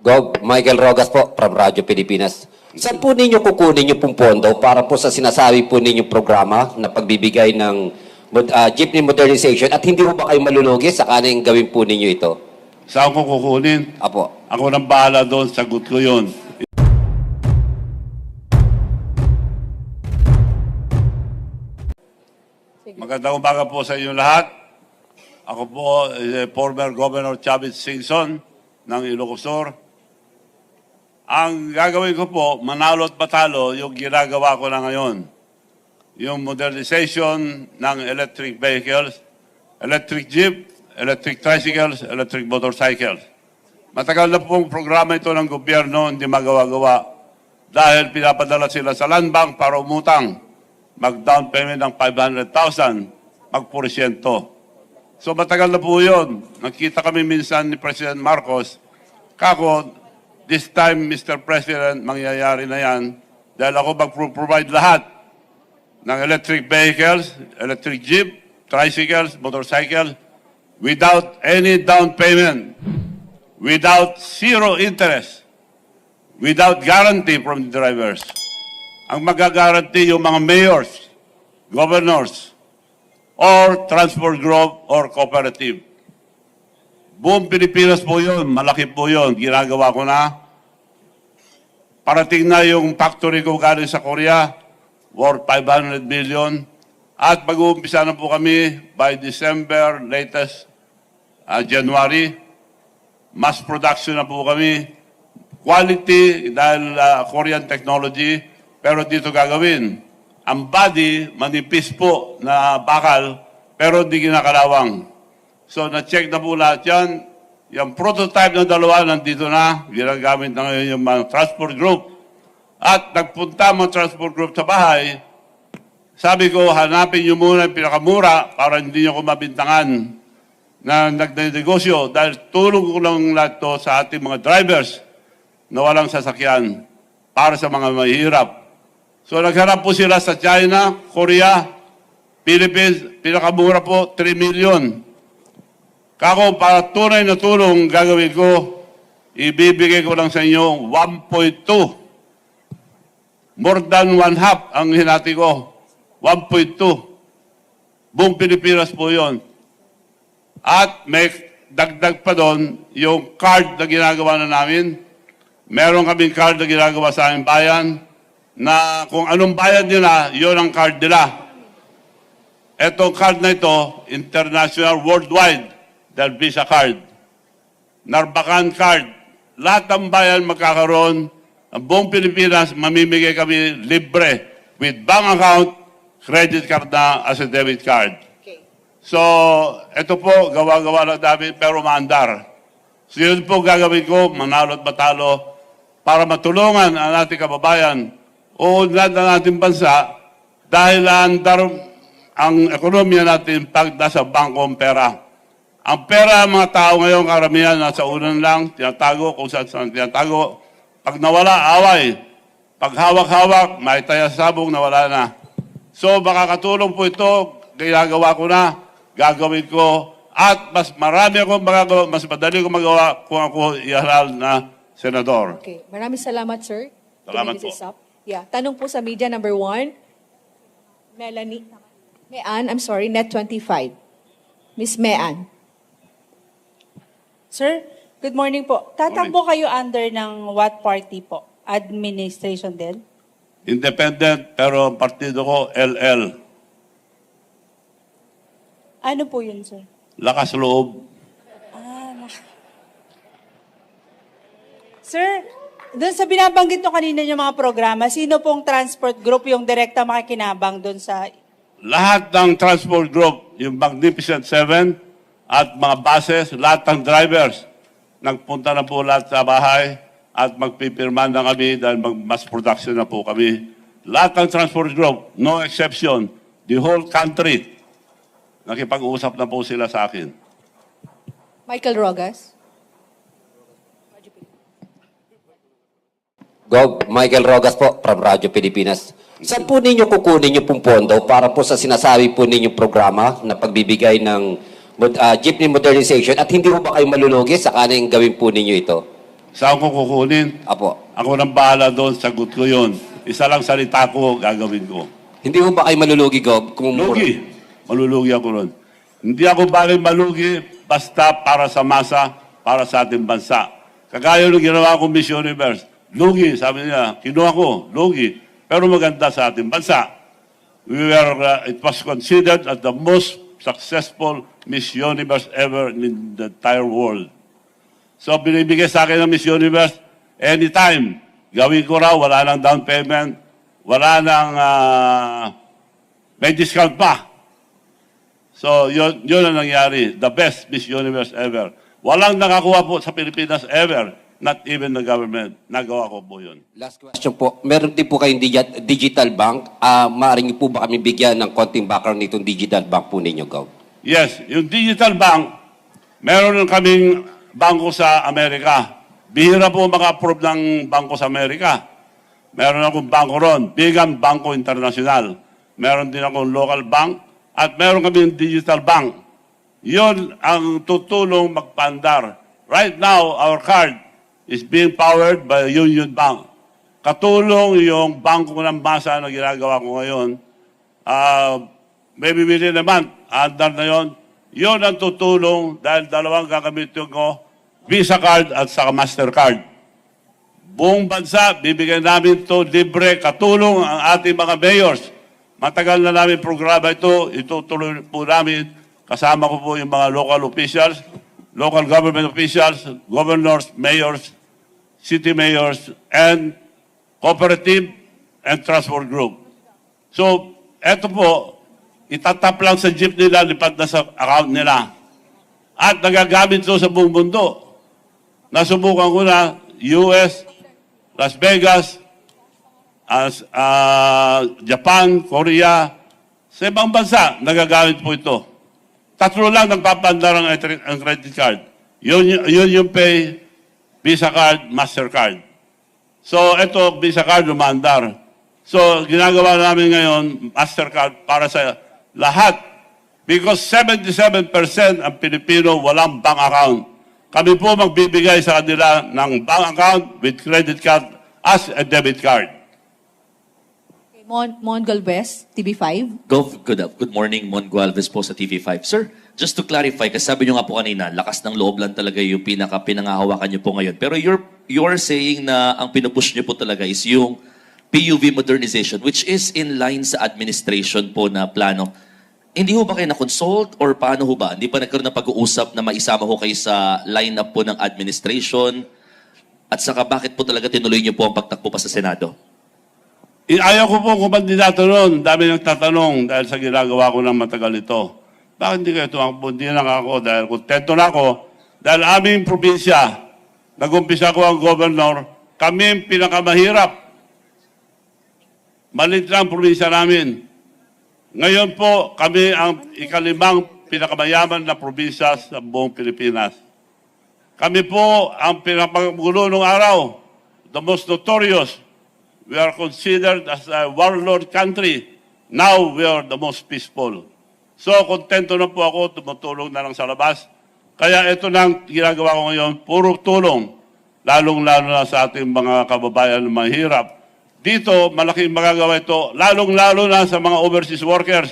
Gov. Michael Rogas po from Radyo Pilipinas. Saan po ninyo kukunin yung pong pondo para po sa sinasabi po ninyong programa na pagbibigay ng jeepney modernization at hindi po ba kayo malulugi sa kaning gawin po ninyo ito? Saan ko kukunin? Apo. Ako nang bahala doon, sagot ko yun. Magandang umaga po sa inyo lahat. Ako po, former Governor Chavez Singson ng Ilocos Sur. Ang gagawin ko po, manalo at batalo, yung ginagawa ko na ngayon. Yung modernization ng electric vehicles, electric jeep, electric tricycles, electric motorcycles. Matagal na pong programa ito ng gobyerno, hindi magawa-gawa. Dahil pinapadala sila sa land bank para umutang. Mag-down payment ng 500,000, mag-porsyento. So matagal na po yun. Nakita kami minsan ni President Marcos, kako, this time, Mr. President, mangyayari na yan dahil ako mag-provide lahat ng electric vehicles, electric jeep, tricycles, motorcycles, without any down payment, without zero interest, without guarantee from the drivers. Ang magagaranti yung mga mayors, governors, or transport group or cooperative. Buong Pilipinas po yun, malaki po yun, ginagawa ko na. Parating na yung factory ko galing sa Korea, worth 500 million. At mag-uumpisa na po kami by December, latest January. Mass production na po kami. Quality dahil Korean technology, pero dito gagawin. Ang body, manipis po na bakal, pero hindi ginakalawang. So, na-check na po lahat yan. Yung prototype ng dalawa, nandito na. Ginagamit na ngayon yung mga transport group. At nagpunta mga transport group sa bahay. Sabi ko, hanapin nyo muna yung pinakamura para hindi nyo ko mabintangan na nagdinegosyo. Dahil tulong ko lang lahat to sa ating mga drivers na walang sasakyan para sa mga mahihirap. So, nagharap po sila sa China, Korea, Philippines. Pinakamura po, 3 million. Kako, para tunay na tulong gagawin ko, ibibigay ko lang sa inyo 1.2. More than one half ang hinati ko. 1.2. Buong Pilipinas po yon. At may dagdag pa doon yung card na ginagawa na namin. Meron kaming card na ginagawa sa aming bayan na kung anong bayad nila, yon ang card nila. Etong card na ito, international, worldwide. Dahil Visa card, Narbacan card, lahat ng bayan magkakaroon, ang buong Pilipinas, mamimigay kami libre with bank account, credit card na as a debit card. Okay. So, ito po, gawa-gawa na namin, pero maandar. So, yun po gagawin ko, manalo at matalo, para matulungan ang ating kababayan, uunlad ng ating bansa, dahil andar ang ekonomiya natin pag nasa bangkong pera. Ang pera ng mga tao ngayon, karamihan, nasa unan lang, tinatago, kung saan tinatago. Pag nawala, away. Pag hawak-hawak, may taya sa sabong, nawala na. So, makakatulong po ito, ginagawa ko na, gagawin ko, at mas marami akong magagawa, mas madali ko magawa kung ako ihalal na senador. Okay. Maraming salamat, sir. Salamat Two minutes po. is up. Yeah. Tanong po sa media number 1. Melanie. Mean, I'm sorry, Net 25. Miss Mean. Sir, good morning po. Tatakbo kayo under ng what party po? Administration din? Independent, pero ang partido ko, LL. Ano po yun, sir? Lakas loob. Sir, doon sa binabanggit nyo kanina yung mga programa, sino pong transport group yung direkta makikinabang doon sa... Lahat ng transport group, yung Magnificent Seven, at mga buses, lahat ng drivers, nagpunta na po lahat sa bahay at magpipirman na kami dahil mass production na po kami. Lahat ng transport group, no exception, the whole country, nakipag-uusap na po sila sa akin. Michael Rogas. Gov. Michael Rogas po from Radyo Pilipinas. Saan po ninyo kukunin yung pong pondo para po sa sinasabi po ninyong programa na pagbibigay ng jeepney modernization at hindi po ba kayo malulugi sa kaning gawin po ninyo ito? Saan ko kukunin? Apo. Ako nang bahala doon, sagot ko yun. Isa lang salita ko, gagawin ko. Hindi mo ba kayo malulugi, Gov? Kung Lugi. Malulugi ako ron. Hindi ako bagay malugi basta para sa masa, para sa ating bansa. Kagaya nung ginawa ko Miss Universe. Lugi, sabi niya, kinuha ko, lugi. Pero maganda sa ating bansa. It was considered as the most successful Miss Universe ever in the entire world. So, binibigay sa akin ng Miss Universe, anytime, gawin ko raw, wala nang down payment, wala nang may discount pa. So, yun ang nangyari. The best Miss Universe ever. Walang nakakuha po sa Pilipinas ever. Not even the government. Nagawa ko po yun. Last question po. Meron din po kayong digital bank. Maaari niyo po ba kami bigyan ng konting background nitong digital bank po ninyo, Gov? Yes, yung digital bank, meron kaming bangko sa Amerika. Bihira po maka-approve ng bangko sa Amerika. Meron akong bangko ron, Bigan Bangko International. Meron din akong local bank at meron kaming digital bank. Yun ang tutulong magpandar. Right now, our card is being powered by Union Bank. Katulong yung bangko ng masa na ginagawa ko ngayon. Maybe within a month, andar na yun. Yun ang tutulong dahil dalawang gagamitin ko, Visa card at saka Mastercard. Buong bansa, bibigyan namin ito libre, katulong ang ating mga mayors. Matagal na namin programa ito, itutuloy po namin. Kasama ko po yung mga local officials, local government officials, governors, mayors, city mayors, and cooperative and transport group. So, eto po, itatap lang sa jeep nila, lipat na sa account nila. At nagagamit ito sa buong mundo. Nasubukan ko na US, Las Vegas, Japan, Korea, sa ibang bansa, nagagamit po ito. Tatlo lang nagpapandar ang credit card. Yun yung pay, Visa card, Mastercard. So, ito, Visa card, lumandar. So, ginagawa namin ngayon, Mastercard, para sa lahat. Because 77% ang Pilipino walang bank account. Kami po magbibigay sa kanila ng bank account with credit card as a debit card. Okay, Mon Galvez, TV5. Good morning, Mon Gualvez po sa TV5. Sir, just to clarify, kasi sabi nyo nga po kanina, lakas ng loob lang talaga yung pinangahawakan nyo po ngayon. Pero you're saying na ang pinupush nyo po talaga is yung PUV modernization, which is in line sa administration po na plano. Hindi ho ba kayo na-consult or paano ho ba? Hindi pa nagkaroon ng pag-uusap na maisama ho kayo sa line-up po ng administration? At saka bakit po talaga tinuloy niyo po ang pagtakbo pa sa Senado? Ayaw ko po kumandidato noon. Dami nagtatanong dahil sa ginagawa ko ng matagal ito. Bakit hindi kayo tumakbo? Hindi lang ako dahil kontento na ako. Dahil aming probinsya, nag-umpisa ko ang governor, kami ang pinakamahirap. Malit lang ang probinsya namin. Ngayon po, kami ang ikalimang pinakamayaman na probinsya sa buong Pilipinas. Kami po ang pinakagulo ng araw, the most notorious. We are considered as a warlord country. Now, we are the most peaceful. So, kontento na po ako, tumutulong na lang sa labas. Kaya ito nang ginagawa ko ngayon, puro tulong, lalong-lalo na sa ating mga kababayan na mahirap. Dito, malaking magagawa ito, lalong-lalo na sa mga overseas workers.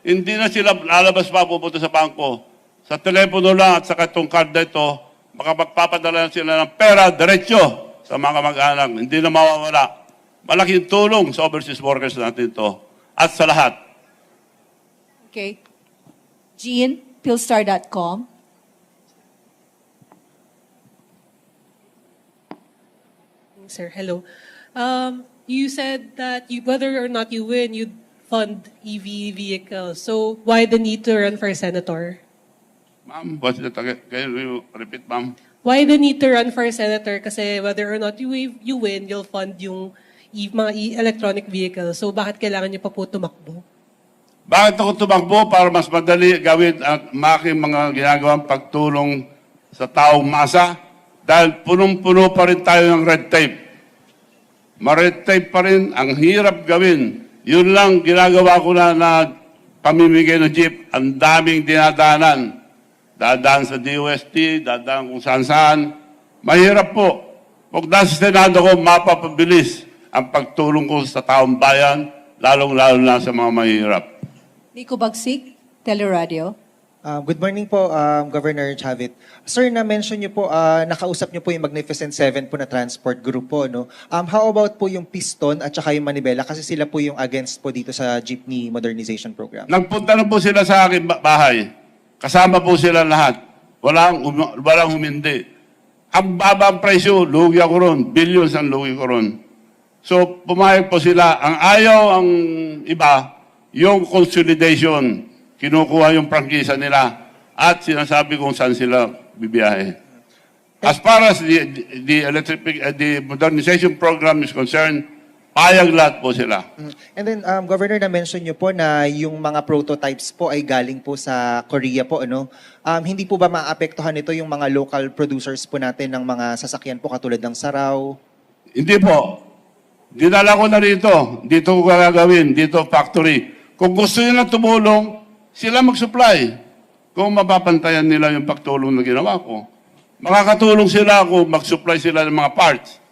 Hindi na sila lalabas pa pupunta sa bangko. Sa telepono lang at sa itong card na ito, makapagpapadala na sila ng pera, diretsyo sa mga kamag-anak. Hindi na mawawala. Malaking tulong sa overseas workers natin ito. At sa lahat. Okay. Jean, Philstar.com. Sir, hello. You said that whether or not you win, you'd fund EV vehicles. So why the need to run for senator? Ma'am, what's that again? Can you repeat, ma'am? Why the need to run for senator? Kasi whether or not you win, you'll fund yung mga electronic vehicles. So bakit kailangan niyo pa po tumakbo? Bakit ako tumakbo? Para mas madali gawin at making mga ginagawang pagtulong sa taong masa. Dahil punong-puno pa rin tayo ng red tape. Ma-red tape pa rin, ang hirap gawin. Yun lang ginagawa ko na pamimigay ng jeep. Ang daming dinadaanan. Dadaan sa DOST, dadaan kung saan-saan. Mahirap po. Kung nasa Senado ko, mapapabilis ang pagtulong ko sa taong bayan, lalong-lalo na sa mga mahirap. Nico Bagsik, Teleradio. Good morning po, Governor Chavit. Sir, na-mention niyo po, nakausap niyo po yung Magnificent Seven po na transport group po, no? How about po yung Piston at saka yung Manibela? Kasi sila po yung against po dito sa jeepney modernization program. Nagpunta na po sila sa aking bahay. Kasama po sila lahat. Walang humindi. Ang babang presyo, lugi ako ron. Billions ang lugi ko ron. So, pumayag po sila. Ang ayaw ang iba, yung consolidation. Kinukuha yung prangkisa nila at sinasabi kung saan sila bibiyahe. As far as the modernization program is concerned, payag lahat po sila. And then, Governor, na-mention niyo po na yung mga prototypes po ay galing po sa Korea po, ano? Hindi po ba maapektuhan ito yung mga local producers po natin ng mga sasakyan po katulad ng Saraw? Hindi po. Dinala ko na rito. Dito ko gagawin. Dito factory. Kung gusto nila tumulong, sila mag-supply. Kung mapapantayan nila yung pagtulong na ginawa ko. Makakatulong sila kung mag-supply sila ng mga parts.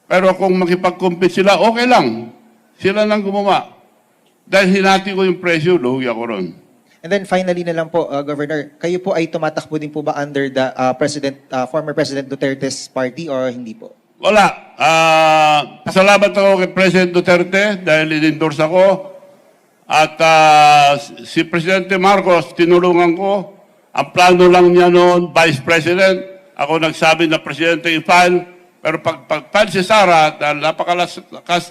Pero kung makipag-compete sila, okay lang. Sila lang gumawa. Dahil hinati ko yung presyo, lugi ako ron. And then finally na lang po, Governor, kayo po ay tumatakbo din po ba under the former President Duterte's party or hindi po? Wala. Pasalamat ako kay President Duterte dahil in-endorse ako. At si Presidente Marcos, tinulungan ko. Ang plano lang niya noon, Vice President. Ako nagsabi na Presidente i-file. Pero pag-file si Sara, dahil napakalakas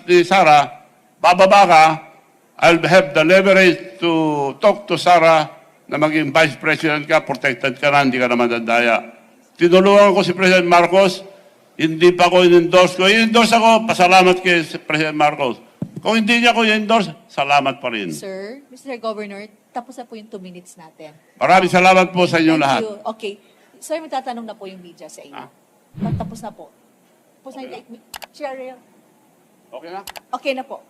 ni Sara, bababa ka, I'll have the leverage to talk to Sara na maging Vice President ka, protected ka na, hindi ka na madadaya. Tinulungan ko si President Marcos, hindi pa ako in-endorse ko. In-endorse ako, pasalamat kay President Marcos. Kung hindi niya ako i-endorse, salamat pa rin. Sir, Mr. Governor, tapos na po yung 2 minutes natin. Maraming salamat po sa inyo Thank lahat. you. Okay. Sir, magtatanong na po yung media sa inyo. Tapos na po. Tapos na yung Cheryl. Okay na? Okay na po.